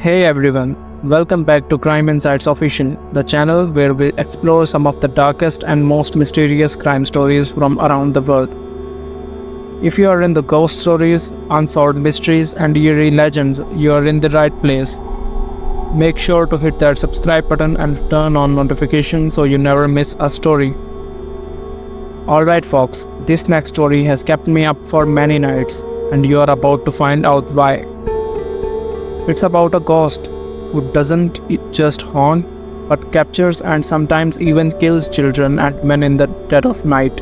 Hey everyone, welcome back to Crime Insights Official, the channel where we explore some of the darkest and most mysterious crime stories from around the world. If you are in the ghost stories, unsolved mysteries, and eerie legends, you are in the right place. Make sure to hit that subscribe button and turn on notifications so you never miss a story. Alright folks, this next story has kept me up for many nights, and you are about to find out why. It's about a ghost who doesn't just haunt, but captures and sometimes even kills children and men in the dead of night.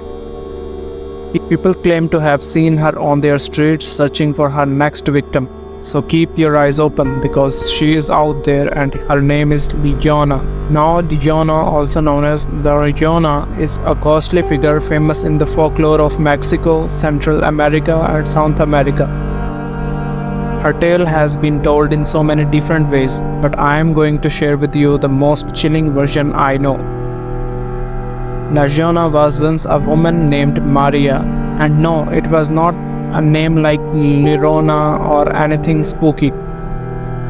People claim to have seen her on their streets searching for her next victim. So keep your eyes open because she is out there and her name is Llorona. Now Llorona, also known as Llorona, is a ghostly figure famous in the folklore of Mexico, Central America and South America. Her tale has been told in so many different ways, but I am going to share with you the most chilling version I know. Llorona was once a woman named Maria, and no, it was not a name like Llorona or anything spooky.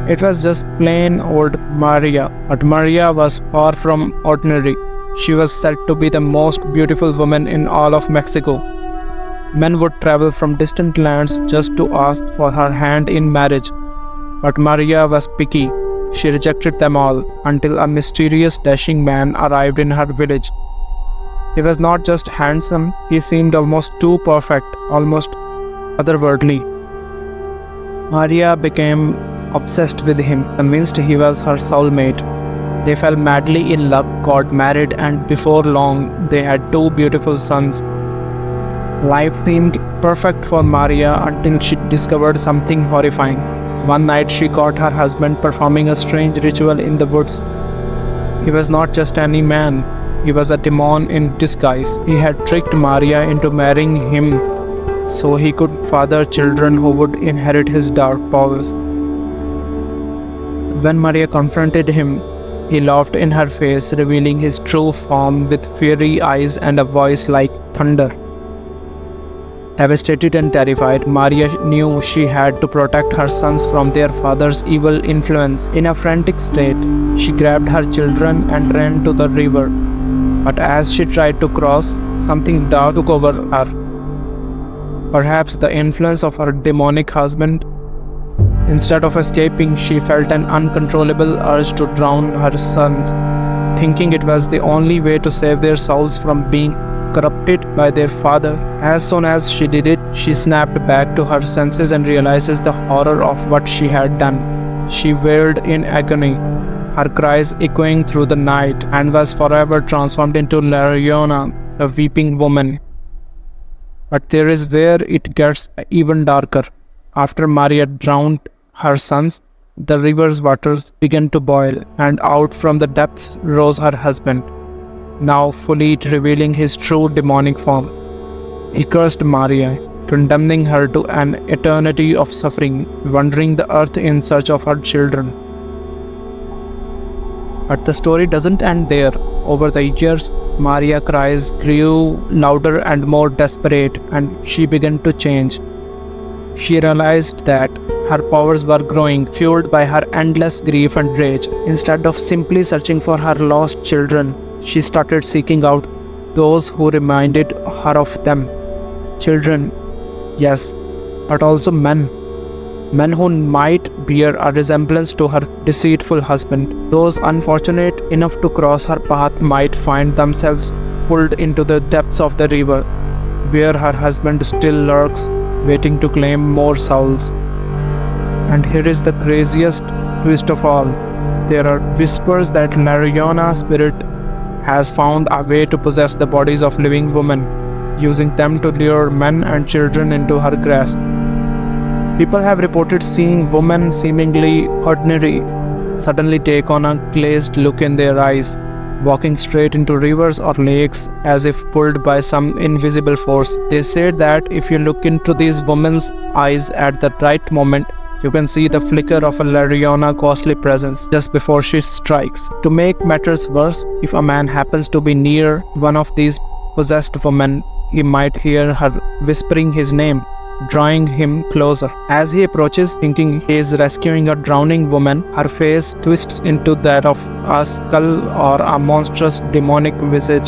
It was just plain old Maria, but Maria was far from ordinary. She was said to be the most beautiful woman in all of Mexico. Men would travel from distant lands just to ask for her hand in marriage. But Maria was picky. She rejected them all until a mysterious dashing man arrived in her village. He was not just handsome, he seemed almost too perfect, almost otherworldly. Maria became obsessed with him, convinced he was her soulmate. They fell madly in love, got married, and before long they had two beautiful sons. Life seemed perfect for Maria until she discovered something horrifying. One night she caught her husband performing a strange ritual in the woods. He was not just any man, he was a demon in disguise. He had tricked Maria into marrying him so he could father children who would inherit his dark powers. When Maria confronted him, he laughed in her face, revealing his true form with fiery eyes and a voice like thunder. Devastated and terrified, Maria knew she had to protect her sons from their father's evil influence. In a frantic state, she grabbed her children and ran to the river. But as she tried to cross, something dark took over her. Perhaps the influence of her demonic husband. Instead of escaping, she felt an uncontrollable urge to drown her sons, thinking it was the only way to save their souls from being corrupted by their father. As soon as she did it, she snapped back to her senses and realizes the horror of what she had done. She wailed in agony, her cries echoing through the night, and was forever transformed into Llorona, a weeping woman. But there is where it gets even darker. After Maria drowned her sons, the river's waters began to boil, and out from the depths rose her husband, now fully revealing his true demonic form. He cursed Maria, condemning her to an eternity of suffering, wandering the earth in search of her children. But the story doesn't end there. Over the years, Maria's cries grew louder and more desperate, and she began to change. She realized that her powers were growing, fueled by her endless grief and rage. Instead of simply searching for her lost children, she started seeking out those who reminded her of them. Children, yes, but also men. Men who might bear a resemblance to her deceitful husband. Those unfortunate enough to cross her path might find themselves pulled into the depths of the river, where her husband still lurks, waiting to claim more souls. And here is the craziest twist of all. There are whispers that Llorona's spirit has found a way to possess the bodies of living women, using them to lure men and children into her grasp. People have reported seeing women seemingly ordinary suddenly take on a glazed look in their eyes, walking straight into rivers or lakes as if pulled by some invisible force. They say that if you look into these women's eyes at the right moment, you can see the flicker of a Llorona's ghostly presence just before she strikes. To make matters worse, if a man happens to be near one of these possessed women, he might hear her whispering his name, drawing him closer. As he approaches, thinking he is rescuing a drowning woman, her face twists into that of a skull or a monstrous demonic visage,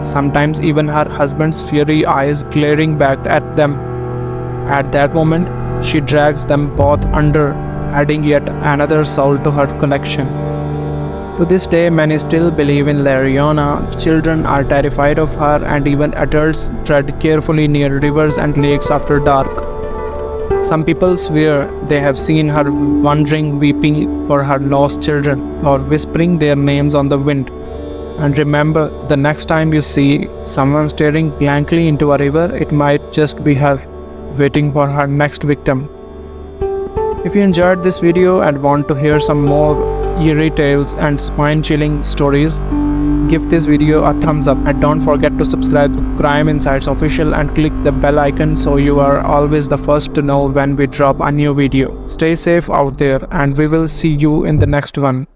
sometimes even her husband's fiery eyes glaring back at them. At that moment, she drags them both under, adding yet another soul to her collection. To this day, many still believe in Llorona. Children are terrified of her, and even adults tread carefully near rivers and lakes after dark. Some people swear they have seen her wandering, weeping for her lost children, or whispering their names on the wind. And remember, the next time you see someone staring blankly into a river, it might just be her, waiting for her next victim. If you enjoyed this video and want to hear some more eerie tales and spine-chilling stories, give this video a thumbs up and don't forget to subscribe to Crime Insights Official and click the bell icon so you are always the first to know when we drop a new video. Stay safe out there and we will see you in the next one.